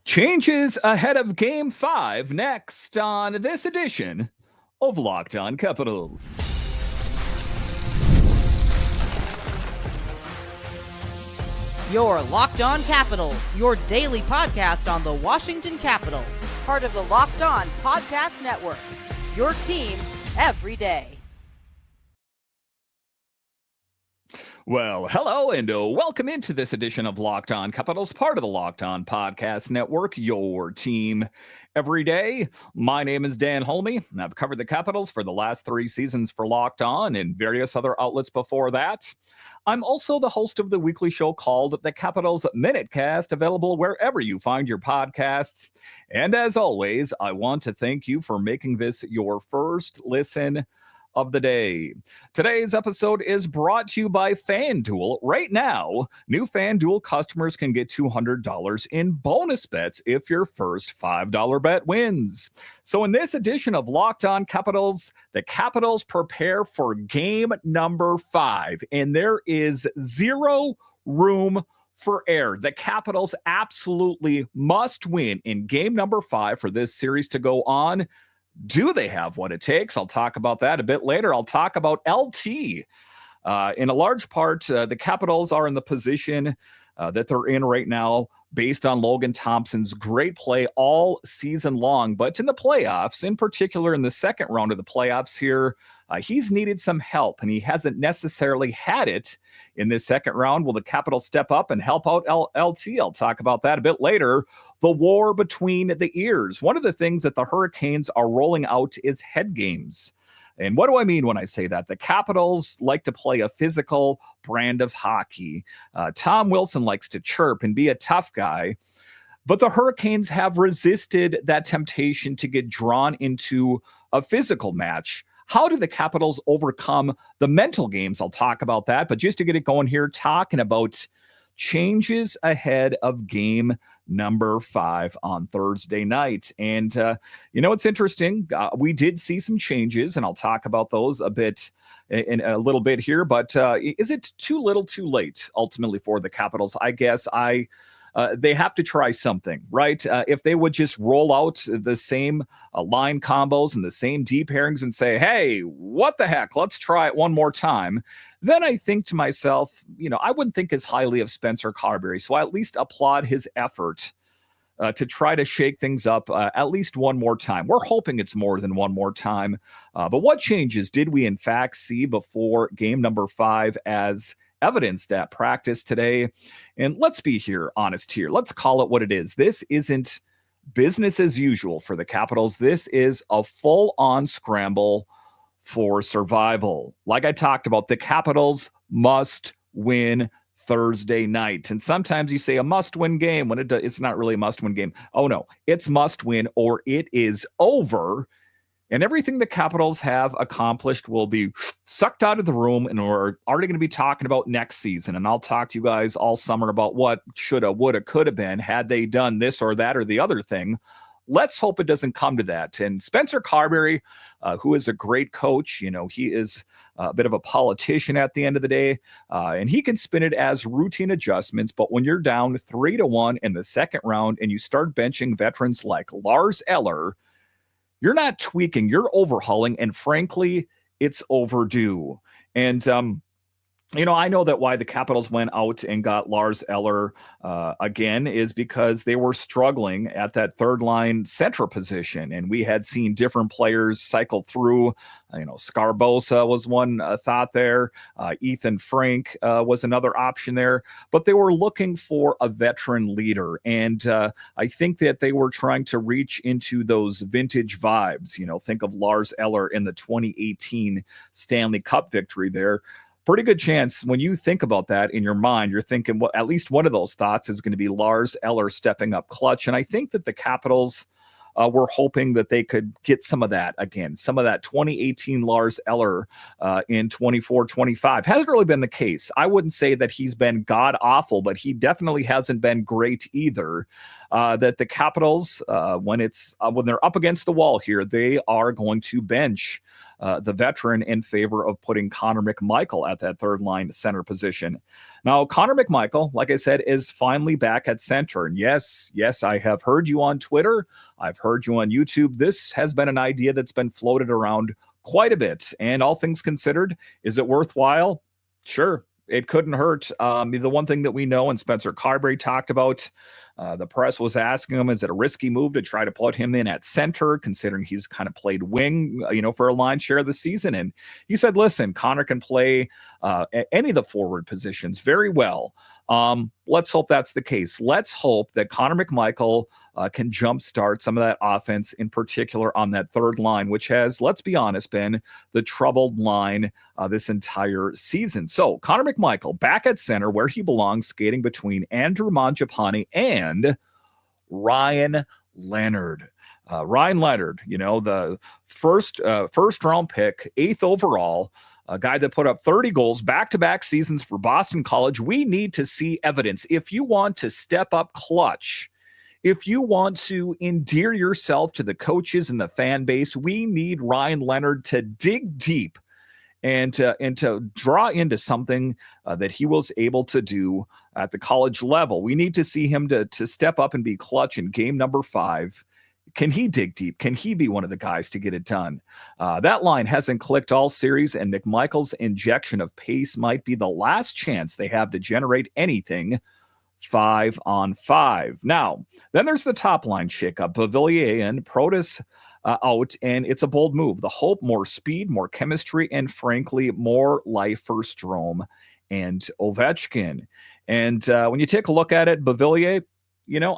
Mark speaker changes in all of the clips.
Speaker 1: Changes ahead of Game 5 next on this edition of Locked On Capitals.
Speaker 2: Your Locked On Capitals, your daily podcast on the Washington Capitals. Part of the Locked On Podcast Network, your team every day.
Speaker 1: Well, hello and welcome into this edition of Locked On Capitals, part of the Locked On Podcast Network, your team every day. My name is Dan Holme, and I've covered the Capitals for the last 3 seasons for Locked On and various other outlets before that. I'm also the host of the weekly show called the Capitals Minutecast, available wherever you find your podcasts. And as always, I want to thank you for making this your first listen of the day. Today's episode is brought to you by FanDuel. Right now, new FanDuel customers can get $200 in bonus bets if your first $5 bet wins. So in this edition of Locked On Capitals, the Capitals prepare for game number 5, and there is zero room for error. The Capitals absolutely must win in game number 5 for this series to go on. Do they have what it takes? I'll talk about that a bit later. I'll talk about LT. In a large part, the Capitals are in the position that they're in right now based on Logan Thompson's great play all season long. But in the playoffs, in particular in the second round of the playoffs here, he's needed some help, and he hasn't necessarily had it in this second round. Will the Capitals step up and help out LT? I'll talk about that a bit later. The war between the ears. One of the things that the Hurricanes are rolling out is head games. And what do I mean when I say that? The Capitals like to play a physical brand of hockey. Tom Wilson likes to chirp and be a tough guy. But the Hurricanes have resisted that temptation to get drawn into a physical match. How do the Capitals overcome the mental games? I'll talk about that. But just to get it going here, talking about changes ahead of game number 5 on Thursday night. And, it's interesting. We did see some changes, and I'll talk about those a bit in a little bit here. But is it too little too late ultimately for the Capitals? I guess they have to try something, right? If they would just roll out the same line combos and the same deep pairings and say, hey, what the heck, let's try it one more time, then I think to myself, I wouldn't think as highly of Spencer Carbery. So I at least applaud his effort to try to shake things up at least one more time. We're hoping it's more than one more time. But what changes did we in fact see before game number 5 as evidenced at practice today? And let's be honest here. Let's call it what it is. This isn't business as usual for the Capitals. This is a full-on scramble for survival. Like I talked about, the Capitals must win Thursday night. And sometimes you say a must-win game when it's not really a must-win game. Oh no, it's must-win or it is over. And everything the Capitals have accomplished will be sucked out of the room, and we're already going to be talking about next season. And I'll talk to you guys all summer about what shoulda, woulda, coulda been had they done this or that or the other thing. Let's hope it doesn't come to that. And Spencer Carbery, who is a great coach, he is a bit of a politician at the end of the day, and he can spin it as routine adjustments. But when you're down 3-1 in the second round and you start benching veterans like Lars Eller, you're not tweaking, you're overhauling, and frankly, it's overdue. And I know that why the Capitals went out and got Lars Eller again is because they were struggling at that third line center position. And we had seen different players cycle through. Scarbosa was one thought there. Ethan Frank was another option there. But they were looking for a veteran leader. And I think that they were trying to reach into those vintage vibes. Think of Lars Eller in the 2018 Stanley Cup victory there. Pretty good chance when you think about that in your mind, you're thinking, well, at least one of those thoughts is going to be Lars Eller stepping up clutch. And I think that the Capitals were hoping that they could get some of that again, some of that 2018 Lars Eller in 24-25. Hasn't really been the case. I wouldn't say that he's been god awful, but he definitely hasn't been great either. That the Capitals, when they're up against the wall here, they are going to bench the veteran in favor of putting Connor McMichael at that third line center position. Now, Connor McMichael, like I said, is finally back at center. And yes, I have heard you on Twitter. I've heard you on YouTube. This has been an idea that's been floated around quite a bit. And all things considered, is it worthwhile? Sure. It couldn't hurt. The one thing that we know, and Spencer Carbery talked about, the press was asking him, is it a risky move to try to put him in at center, considering he's kind of played wing, for a line share of the season? And he said, listen, Connor can play any of the forward positions very well. Let's hope that's the case. Let's hope that Connor McMichael can jumpstart some of that offense, in particular on that third line, which has, let's be honest, been the troubled line this entire season. So Connor McMichael back at center where he belongs, skating between Andrew Mangiapane and Ryan Leonard. Ryan Leonard, the first round pick, 8th overall, a guy that put up 30 goals back-to-back seasons for Boston College. We need to see evidence. If you want to step up clutch, if you want to endear yourself to the coaches and the fan base, we need Ryan Leonard to dig deep and to draw into something that he was able to do at the college level. We need to see him to step up and be clutch in game number 5. Can he dig deep? Can he be one of the guys to get it done? That line hasn't clicked all series, and McMichael's injection of pace might be the last chance they have to generate anything 5-on-5. Now, then there's the top line shakeup. Beauvillier and Protas out, and it's a bold move. The hope, more speed, more chemistry, and frankly, more life for Strome and Ovechkin. And when you take a look at it, Beauvillier,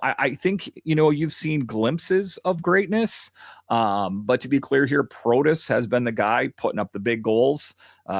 Speaker 1: I think, you've seen glimpses of greatness. But to be clear here, Protas has been the guy putting up the big goals,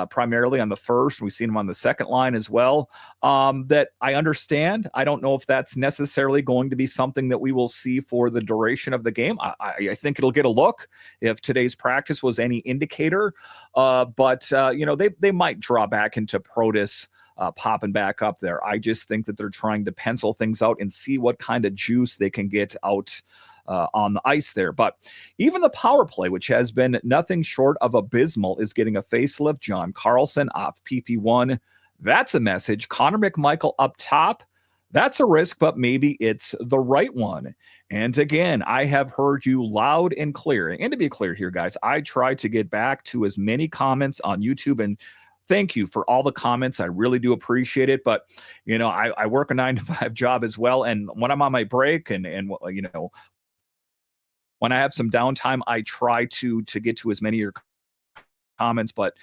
Speaker 1: primarily on the first. We've seen him on the second line as well. That I understand. I don't know if that's necessarily going to be something that we will see for the duration of the game. I think it'll get a look if today's practice was any indicator. But they might draw back into Protas popping back up there. I just think that they're trying to pencil things out and see what kind of juice they can get out on the ice there. But even the power play, which has been nothing short of abysmal, is getting a facelift. John Carlson off PP1. That's a message. Connor McMichael up top. That's a risk, but maybe it's the right one. And again, I have heard you loud and clear. And to be clear here, guys, I try to get back to as many comments on YouTube, and thank you for all the comments. I really do appreciate it. But, I work a 9-to-5 job as well. And when I'm on my break and when I have some downtime, I try to get to as many of your comments. But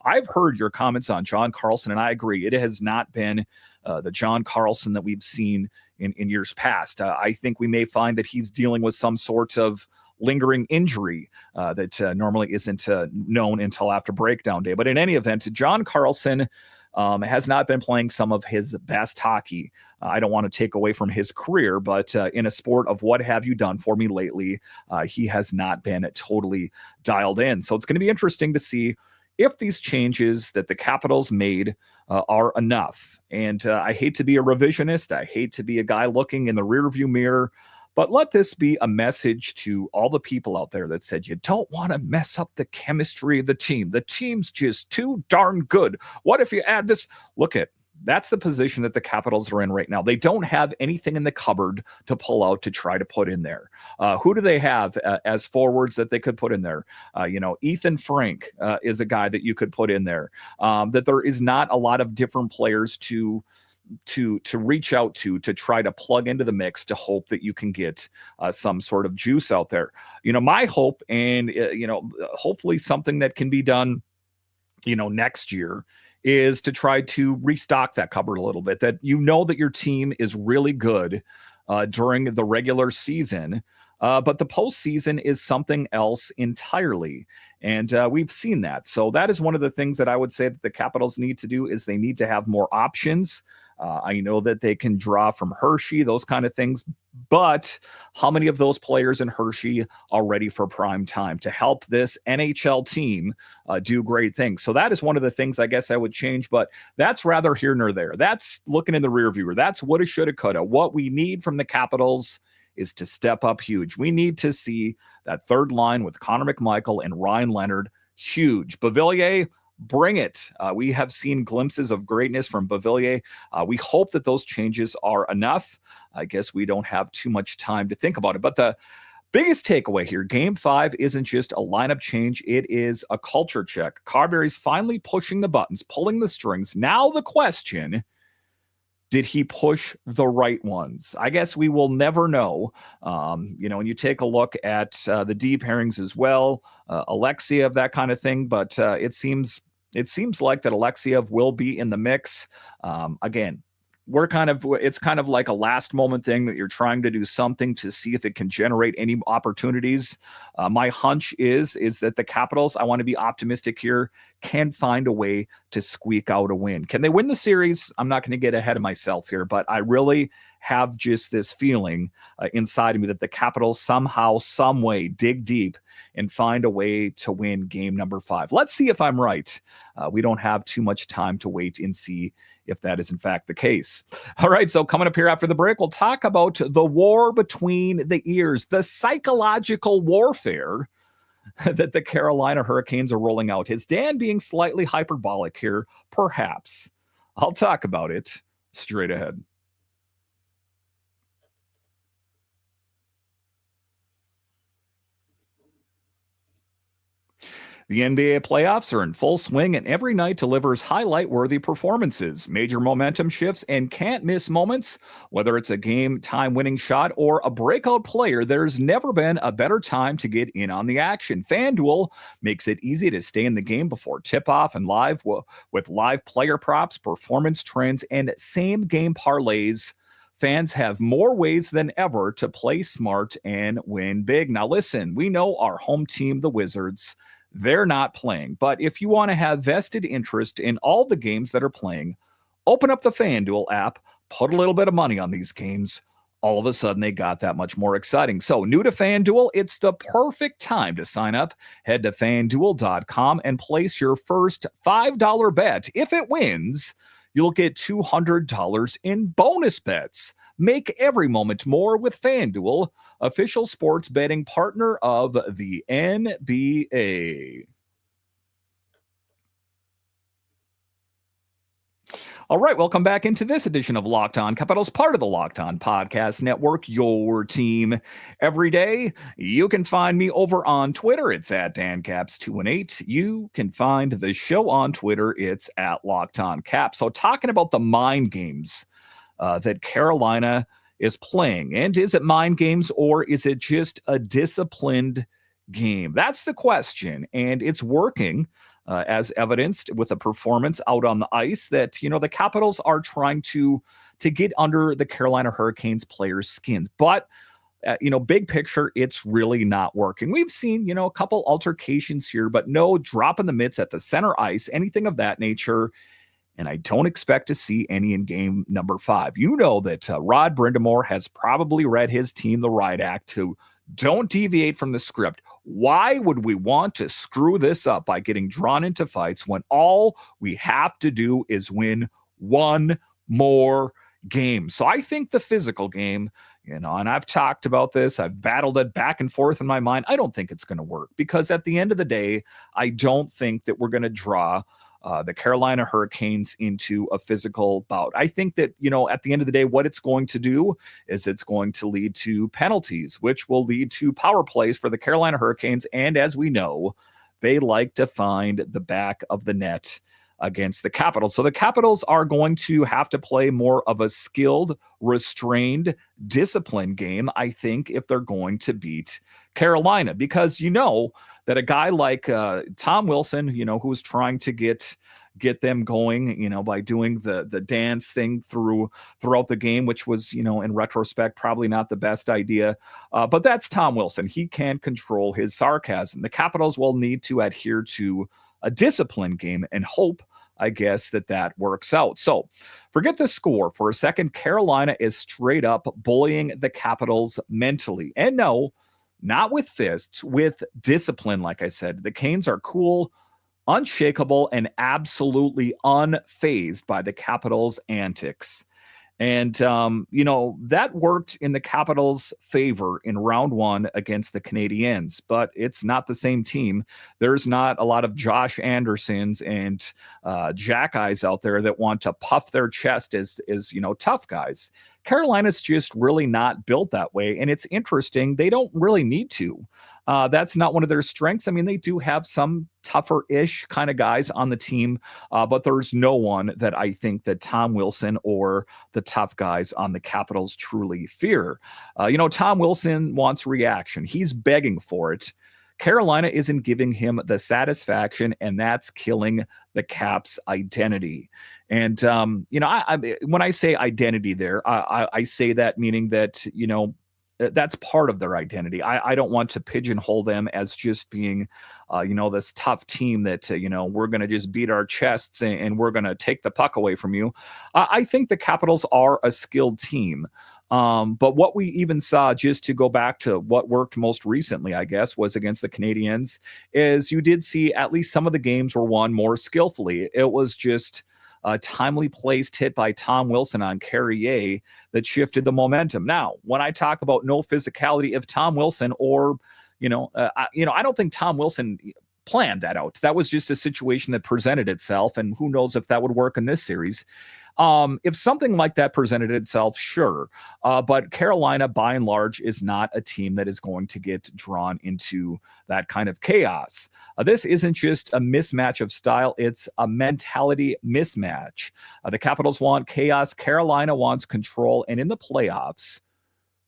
Speaker 1: I've heard your comments on John Carlson, and I agree. It has not been the John Carlson that we've seen in years past. I think we may find that he's dealing with some sort of lingering injury that normally isn't known until after breakdown day. But in any event, John Carlson has not been playing some of his best hockey. I don't want to take away from his career, but in a sport of what have you done for me lately, he has not been totally dialed in. So it's going to be interesting to see if these changes that the Capitals made are enough. And I hate to be a revisionist. I hate to be a guy looking in the rearview mirror. But let this be a message to all the people out there that said, you don't want to mess up the chemistry of the team. The team's just too darn good. What if you add this? Look at, that's the position that the Capitals are in right now. They don't have anything in the cupboard to pull out to try to put in there. Who do they have as forwards that they could put in there? Ethan Frank is a guy that you could put in there. That there is not a lot of different players to reach out to try to plug into the mix to hope that you can get some sort of juice out there. My hope, and hopefully something that can be done next year, is to try to restock that cupboard a little bit, that that your team is really good during the regular season, but the postseason is something else entirely. And we've seen that. So that is one of the things that I would say that the Capitals need to do, is they need to have more options. I know that they can draw from Hershey, those kind of things, but how many of those players in Hershey are ready for prime time to help this NHL team do great things? So that is one of the things I guess I would change, but that's rather here nor there. That's looking in the rear view. That's woulda, shoulda, coulda. What we need from the Capitals is to step up huge. We need to see that third line with Connor McMichael and Ryan Leonard huge. Beauvillier, bring it. We have seen glimpses of greatness from Beauvillier. We hope that those changes are enough. I guess we don't have too much time to think about it. But the biggest takeaway here, Game 5 isn't just a lineup change. It is a culture check. Carbery's finally pushing the buttons, pulling the strings. Now the question, did he push the right ones? I guess we will never know. When you take a look at the D pairings as well, Alexiev, that kind of thing. But it seems like that Alexiev will be in the mix. Again, it's kind of like a last moment thing that you're trying to do something to see if it can generate any opportunities. My hunch is that the Capitals, I want to be optimistic here, can find a way to squeak out a win. Can they win the series? I'm not going to get ahead of myself here, but I really have just this feeling inside of me that the Capitals somehow, some way dig deep and find a way to win game number 5. Let's see if I'm right. We don't have too much time to wait and see if that is in fact the case. All right, so coming up here after the break, we'll talk about the war between the ears, the psychological warfare that the Carolina Hurricanes are rolling out. Is Dan being slightly hyperbolic here? Perhaps. I'll talk about it straight ahead. The NBA playoffs are in full swing, and every night delivers highlight-worthy performances, major momentum shifts, and can't-miss moments. Whether it's a game-time winning shot or a breakout player, there's never been a better time to get in on the action. FanDuel makes it easy to stay in the game before tip-off and live with live player props, performance trends, and same-game parlays. Fans have more ways than ever to play smart and win big. Now listen, we know our home team, the Wizards, they're not playing. But if you want to have vested interest in all the games that are playing, open up the FanDuel app, put a little bit of money on these games. All of a sudden, they got that much more exciting. So new to FanDuel, it's the perfect time to sign up. Head to FanDuel.com and place your first $5 bet. If it wins, you'll get $200 in bonus bets. Make every moment more with FanDuel, official sports betting partner of the NBA. All right, welcome back into this edition of Locked On Capitals, part of the Locked On Podcast Network, your team every day. You can find me over on Twitter. It's at DanCaps218. You can find the show on Twitter. It's at Locked On Caps. So talking about the mind games that Carolina is playing. And is it mind games or is it just a disciplined game? That's the question. And it's working, as evidenced with a performance out on the ice that, the Capitals are trying to get under the Carolina Hurricanes players' skins. But, big picture, it's really not working. We've seen, a couple altercations here, but no drop in the mitts at the center ice, anything of that nature. And I don't expect to see any in game number 5. You know that Rod Brindamore has probably read his team the riot act to don't deviate from the script. Why would we want to screw this up by getting drawn into fights when all we have to do is win one more game? So I think the physical game, and I've talked about this, I've battled it back and forth in my mind. I don't think it's going to work because at the end of the day, I don't think that we're going to draw the Carolina Hurricanes into a physical bout. I think that, at the end of the day, what it's going to do is it's going to lead to penalties, which will lead to power plays for the Carolina Hurricanes. And as we know, they like to find the back of the net against the Capitals. So the Capitals are going to have to play more of a skilled, restrained, disciplined game, I think, if they're going to beat Carolina, because that a guy like Tom Wilson, who's trying to get them going, by doing the dance thing throughout the game, which was, in retrospect, probably not the best idea. But that's Tom Wilson. He can't control his sarcasm. The Capitals will need to adhere to a disciplined game and hope, I guess, that works out. So forget the score for a second. Carolina is straight up bullying the Capitals mentally. And no, not with fists, with discipline. Like I said, the Canes are cool, unshakable, and absolutely unfazed by the Capitals' antics. And, that worked in the Capitals' favor in round one against the Canadiens, but it's not the same team. There's not a lot of Josh Andersons and Jack eyes out there that want to puff their chest as tough guys. Carolina's just really not built that way. And it's interesting. They don't really need to. That's not one of their strengths. I mean, they do have some tougher-ish kind of guys on the team, but there's no one that I think that Tom Wilson or the tough guys on the Capitals truly fear. Tom Wilson wants reaction. He's begging for it. Carolina isn't giving him the satisfaction, and that's killing the Caps' identity. And, when I say identity there, I say that meaning that, that's part of their identity. I don't want to pigeonhole them as just being, this tough team that, we're going to just beat our chests and we're going to take the puck away from you. I think the Capitals are a skilled team. But what we even saw, just to go back to what worked most recently, I guess, was against the Canadiens, is you did see at least some of the games were won more skillfully. It was just a timely placed hit by Tom Wilson on Carrier that shifted the momentum. Now, when I talk about no physicality of Tom Wilson, or, I don't think Tom Wilson planned that out. That was just a situation that presented itself, and who knows if that would work in this series. If something like that presented itself, sure. But Carolina, by and large, is not a team that is going to get drawn into that kind of chaos. This isn't just a mismatch of style. It's a mentality mismatch. The Capitals want chaos. Carolina wants control. And in the playoffs,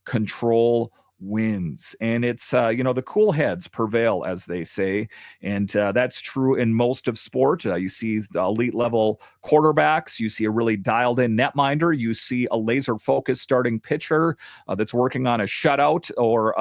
Speaker 1: control wins. And it's, the cool heads prevail, as they say. And that's true in most of sport. You see the elite level quarterbacks. You see a really dialed in netminder. You see a laser focused starting pitcher that's working on a shutout or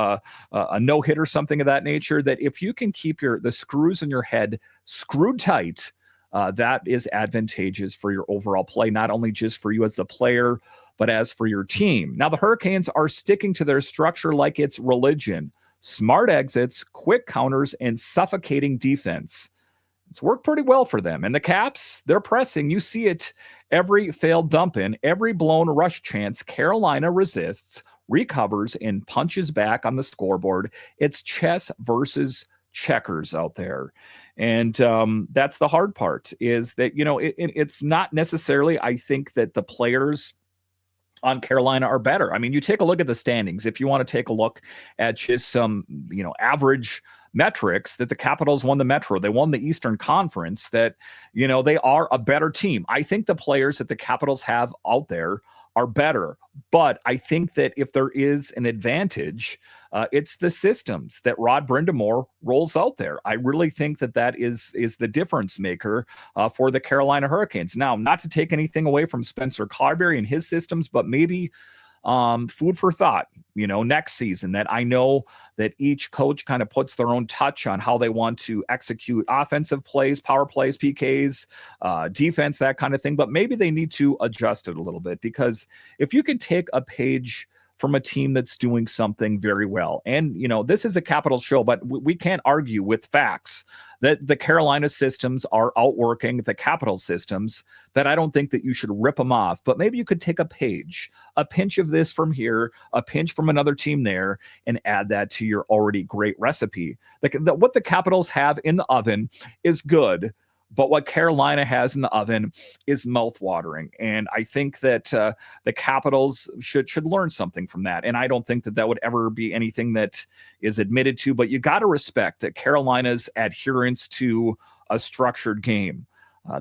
Speaker 1: a no hit or something of that nature, that if you can keep the screws in your head screwed tight, that is advantageous for your overall play, not only just for you as the player, but as for your team. Now, the Hurricanes are sticking to their structure like it's religion. Smart exits, quick counters, and suffocating defense. It's worked pretty well for them. And the Caps, they're pressing. You see it every failed dump in, every blown rush chance. Carolina resists, recovers, and punches back on the scoreboard. It's chess versus checkers out there. And that's the hard part, is that, it's not necessarily, I think, that the players on Carolina are better. I mean, you take a look at the standings. If you want to take a look at just some, average metrics, that the Capitals won the Metro, they won the Eastern Conference, that, they are a better team. I think the players that the Capitals have out there are better. But I think that if there is an advantage, it's the systems that Rod Brind'Amour rolls out there. I really think that is the difference maker for the Carolina Hurricanes. Now, not to take anything away from Spencer Carbery and his systems, but maybe food for thought, next season, that I know that each coach kind of puts their own touch on how they want to execute offensive plays, power plays, PKs, defense, that kind of thing. But maybe they need to adjust it a little bit, because if you could take a page from a team that's doing something very well, and, this is a Capital show, but we can't argue with facts that the Carolina systems are outworking the Capital systems, that I don't think that you should rip them off. But maybe you could take a pinch of this from here, a pinch from another team there, and add that to your already great recipe. What the Capitals have in the oven is good, but what Carolina has in the oven is mouthwatering. And I think that the Capitals should learn something from that. And I don't think that would ever be anything that is admitted to, but you got to respect that Carolina's adherence to a structured game.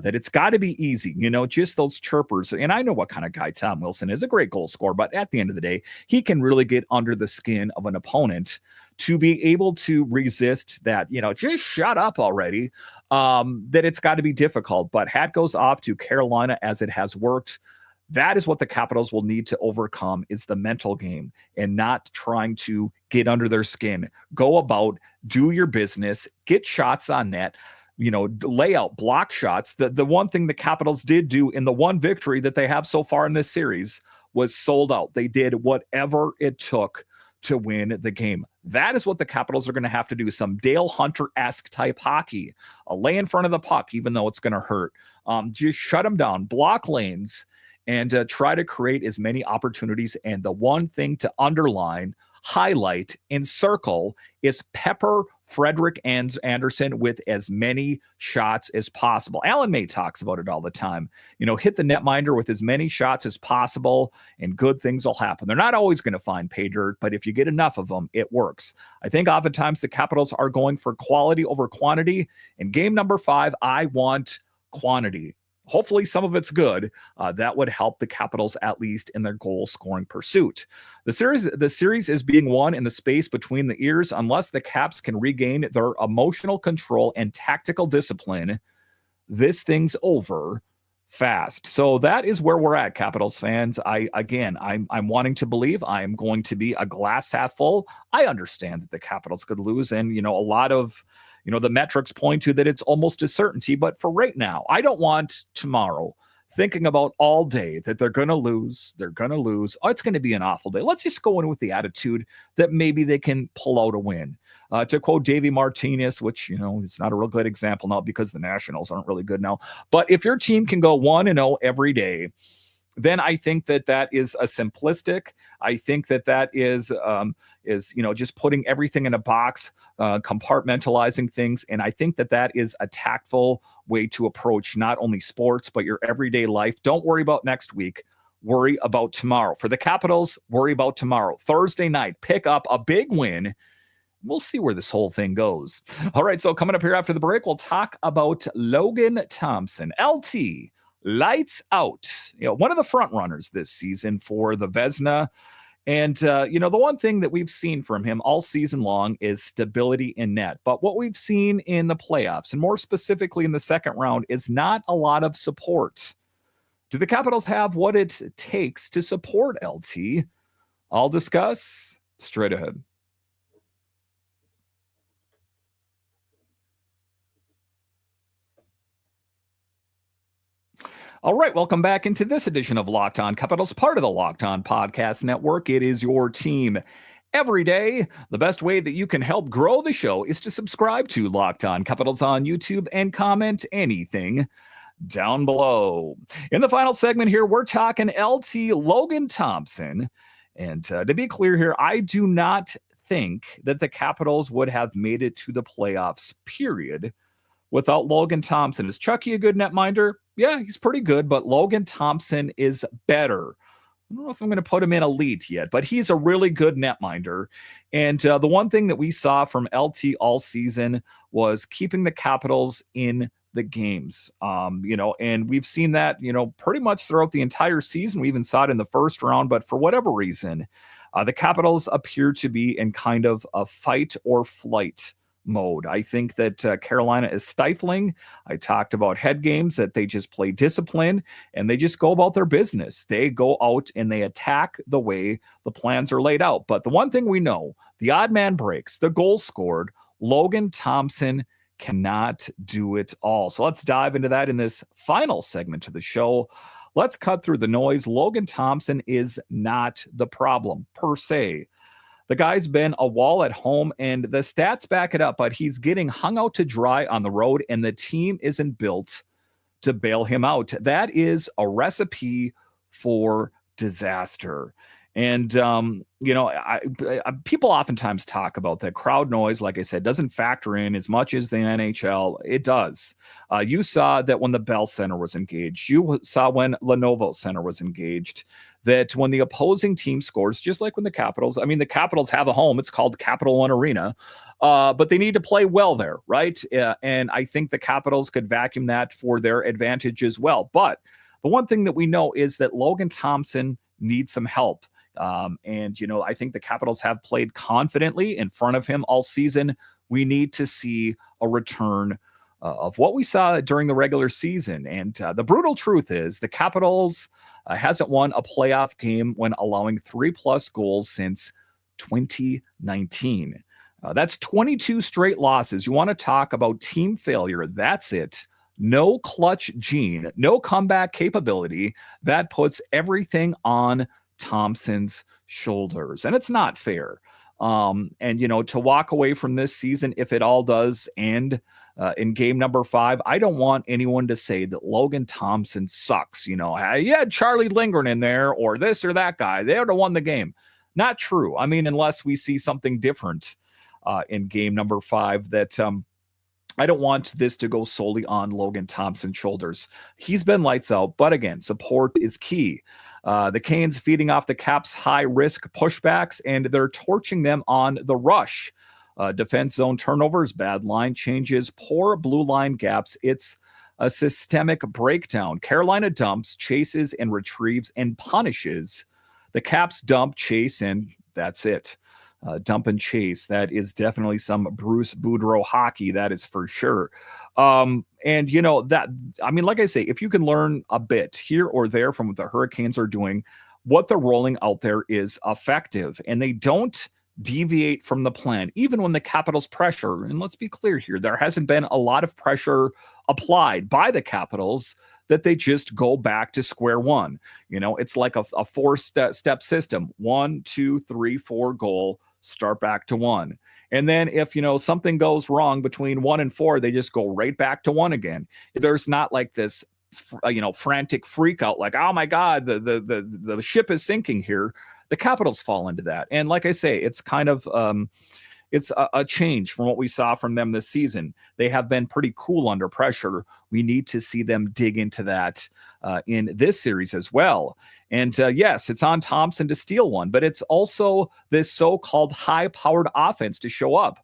Speaker 1: That it's got to be easy, just those chirpers. And I know what kind of guy Tom Wilson is, a great goal scorer, but at the end of the day, he can really get under the skin of an opponent to be able to resist that, just shut up already, that it's got to be difficult. But hat goes off to Carolina, as it has worked. That is what the Capitals will need to overcome, is the mental game, and not trying to get under their skin. Go about, do your business, get shots on net, lay out block shots. The one thing the Capitals did do in the one victory that they have so far in this series was sold out. They did whatever it took to win the game. That is what the Capitals are going to have to do. Some Dale Hunter-esque type hockey. Lay in front of the puck, even though it's going to hurt. Just shut them down, block lanes, and try to create as many opportunities. And the one thing to underline, highlight, and circle is pepper Frederick Anderson with as many shots as possible. Alan May talks about it all the time. Hit the netminder with as many shots as possible, and good things will happen. They're not always going to find pay dirt, but if you get enough of them, it works. I think oftentimes the Capitals are going for quality over quantity. In game number 5, I want quantity. Hopefully some of it's good. That would help the Capitals at least in their goal scoring pursuit. The series is being won in the space between the ears. Unless the Caps can regain their emotional control and tactical discipline, this thing's over fast. So that is where we're at, Capitals fans. I'm wanting to believe. I am going to be a glass half full. I understand that the Capitals could lose, and a lot of the metrics point to that it's almost a certainty. But for right now, I don't want tomorrow thinking about all day that they're going to lose. They're going to lose. Oh, it's going to be an awful day. Let's just go in with the attitude that maybe they can pull out a win. To quote Davey Martinez, which, is not a real good example now because the Nationals aren't really good now. But if your team can go 1-0 every day, then I think that is a simplistic. I think that is just putting everything in a box, compartmentalizing things. And I think that is a tactful way to approach not only sports, but your everyday life. Don't worry about next week. Worry about tomorrow. For the Capitals, worry about tomorrow. Thursday night, pick up a big win. We'll see where this whole thing goes. All right, so coming up here after the break, we'll talk about Logan Thompson. LT, lights out. One of the front runners this season for the Vezina. And, the one thing that we've seen from him all season long is stability in net. But what we've seen in the playoffs, and more specifically in the second round, is not a lot of support. Do the Capitals have what it takes to support LT? I'll discuss straight ahead. All right, welcome back into this edition of Locked On Capitals, part of the Locked On Podcast Network. It is your team every day. The best way that you can help grow the show is to subscribe to Locked On Capitals on YouTube and comment anything down below. In the final segment here, we're talking LT Logan Thompson. And to be clear here, I do not think that the Capitals would have made it to the playoffs, period, without Logan Thompson. Is Chucky a good netminder? Yeah, he's pretty good, but Logan Thompson is better. I don't know if I'm going to put him in elite yet, but he's a really good netminder. And the one thing that we saw from LT all season was keeping the Capitals in the games. And we've seen that, pretty much throughout the entire season. We even saw it in the first round, but for whatever reason, the Capitals appear to be in kind of a fight or flight mode. I think that Carolina is stifling. I talked about head games, that they just play discipline and they just go about their business. They go out and they attack the way the plans are laid out. But the one thing we know, the odd man breaks, the goal scored, Logan Thompson cannot do it all. So let's dive into that in this final segment of the show. Let's cut through the noise. Logan Thompson is not the problem per se. The guy's been a wall at home, and the stats back it up, but he's getting hung out to dry on the road, and the team isn't built to bail him out. That is a recipe for disaster. And, people oftentimes talk about that crowd noise, like I said, doesn't factor in as much as the NHL. It does. You saw that when the Bell Center was engaged. You saw when Lenovo Center was engaged, that when the opposing team scores, just like when the Capitals have a home, it's called Capital One Arena, but they need to play well there, right? And I think the Capitals could vacuum that for their advantage as well. But the one thing that we know is that Logan Thompson needs some help. I think the Capitals have played confidently in front of him all season. We need to see a return of what we saw during the regular season. And the brutal truth is the Capitals hasn't won a playoff game when allowing 3+ goals since 2019. That's 22 straight losses. You want to talk about team failure? That's it. No clutch gene, no comeback capability. That puts everything on Thompson's shoulders. And it's not fair. And, to walk away from this season, if it all does end in game number 5, I don't want anyone to say that Logan Thompson sucks. You had Charlie Lindgren in there or this or that guy. They would have won the game. Not true. I mean, unless we see something different in game number 5 that I don't want this to go solely on Logan Thompson's shoulders. He's been lights out, but again, support is key. The Canes feeding off the Caps' high-risk pushbacks, and they're torching them on the rush. Defense zone turnovers, bad line changes, poor blue line gaps. It's a systemic breakdown. Carolina dumps, chases, and retrieves and punishes. The Caps dump, chase, and that's it. Dump and chase. That is definitely some Bruce Boudreau hockey. That is for sure. And like I say, if you can learn a bit here or there from what the Hurricanes are doing, what they're rolling out there is effective, and they don't deviate from the plan, even when the Capitals pressure. And let's be clear here, there hasn't been a lot of pressure applied by the Capitals that they just go back to square one. It's like a 4-step system. 1, 2, 3, 4 goal, start back to 1. And then if, something goes wrong between 1 and 4, they just go right back to 1 again. There's not like this, frantic freak out like, oh my God, the ship is sinking here. The Capitals fall into that. And like I say, it's kind of, it's a change from what we saw from them this season. They have been pretty cool under pressure. We need to see them dig into that in this series as well. And yes, it's on Thompson to steal one, but it's also this so-called high-powered offense to show up.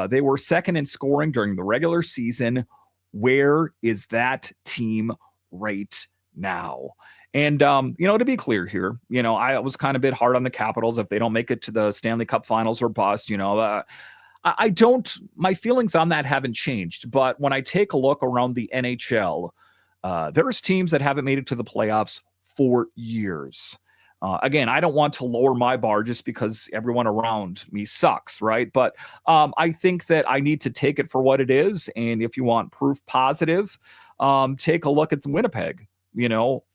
Speaker 1: They were second in scoring during the regular season. Where is that team right now? And, to be clear here, I was kind of a bit hard on the Capitals. If they don't make it to the Stanley Cup finals or bust, my feelings on that haven't changed. But when I take a look around the NHL, there's teams that haven't made it to the playoffs for years. Again, I don't want to lower my bar just because everyone around me sucks, right? But I think that I need to take it for what it is. And if you want proof positive, take a look at the Winnipeg.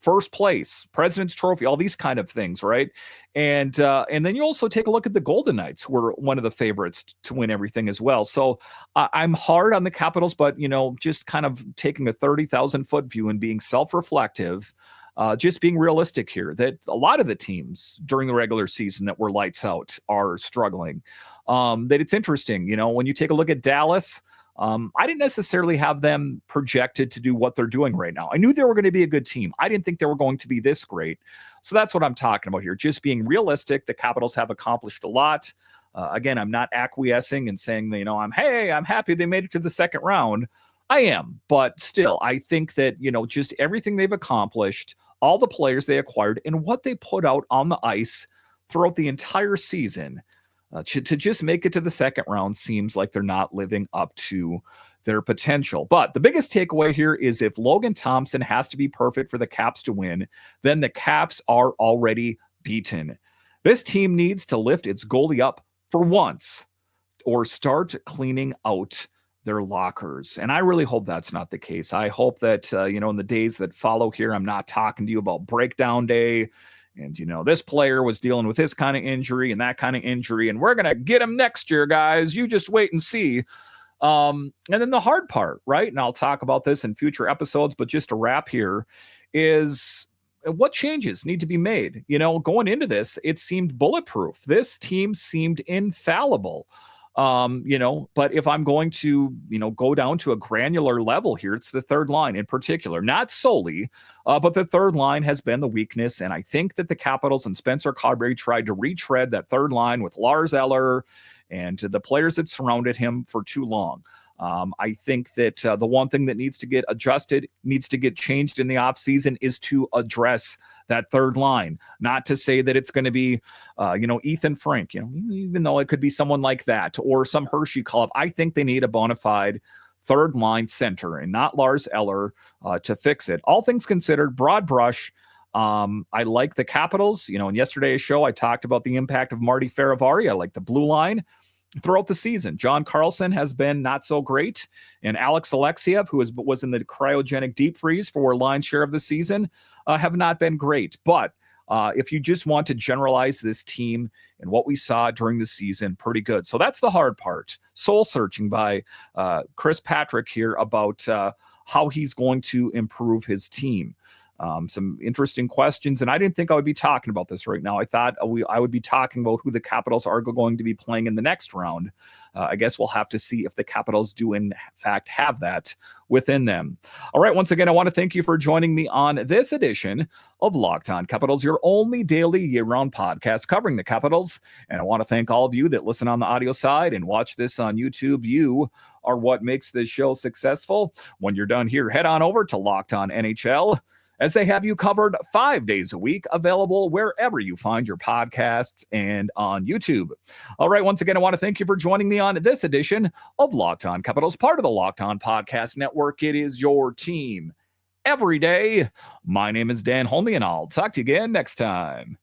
Speaker 1: First place, President's Trophy, all these kind of things, right? And then you also take a look at the Golden Knights, who were one of the favorites to win everything as well. So I'm hard on the Capitals, but, just kind of taking a 30,000-foot view and being self-reflective, just being realistic here, that a lot of the teams during the regular season that were lights out are struggling. That it's interesting, when you take a look at Dallas, I didn't necessarily have them projected to do what they're doing right now. I knew they were going to be a good team. I didn't think they were going to be this great. So that's what I'm talking about here. Just being realistic. The Capitals have accomplished a lot. Again, I'm not acquiescing and saying, I'm happy they made it to the second round. I am. But still, I think that, just everything they've accomplished, all the players they acquired, and what they put out on the ice throughout the entire season, to just make it to the second round seems like they're not living up to their potential. But the biggest takeaway here is if Logan Thompson has to be perfect for the Caps to win, then the Caps are already beaten. This team needs to lift its goalie up for once or start cleaning out their lockers. And I really hope that's not the case. I hope that, in the days that follow here, I'm not talking to you about breakdown day. And, this player was dealing with this kind of injury and that kind of injury, and we're going to get him next year, guys. You just wait and see. And then the hard part, right? And I'll talk about this in future episodes, but just to wrap here is what changes need to be made. Going into this, it seemed bulletproof. This team seemed infallible. But if I'm going to, go down to a granular level here, it's the third line in particular, not solely, but the third line has been the weakness. And I think that the Capitals and Spencer Carbery tried to retread that third line with Lars Eller and the players that surrounded him for too long. I think that the one thing that needs to get adjusted, needs to get changed in the offseason is to address that third line. Not to say that it's going to be, Ethan Frank, even though it could be someone like that or some Hershey call-up. I think they need a bona fide third line center and not Lars Eller to fix it. All things considered, broad brush, I like the Capitals. In yesterday's show, I talked about the impact of Marty Ferravari. I like the blue line throughout the season. John Carlson has been not so great, and Alex Alexiev, who was in the cryogenic deep freeze for a line share of the season, have not been great. But if you just want to generalize this team and what we saw during the season, pretty good. So that's the hard part. Soul searching by Chris Patrick here about how he's going to improve his team. Some interesting questions, and I didn't think I would be talking about this right now. I thought I would be talking about who the Capitals are going to be playing in the next round. I guess we'll have to see if the Capitals do in fact have that within them. All right, once again, I want to thank you for joining me on this edition of Locked On Capitals, your only daily year-round podcast covering the Capitals. And I want to thank all of you that listen on the audio side and watch this on YouTube. You are what makes this show successful. When you're done here, head on over to Locked On NHL, as they have you covered 5 days a week, available wherever you find your podcasts and on YouTube. All right, once again, I want to thank you for joining me on this edition of Locked On Capitals, part of the Locked On Podcast Network. It is your team every day. My name is Dan Holme, and I'll talk to you again next time.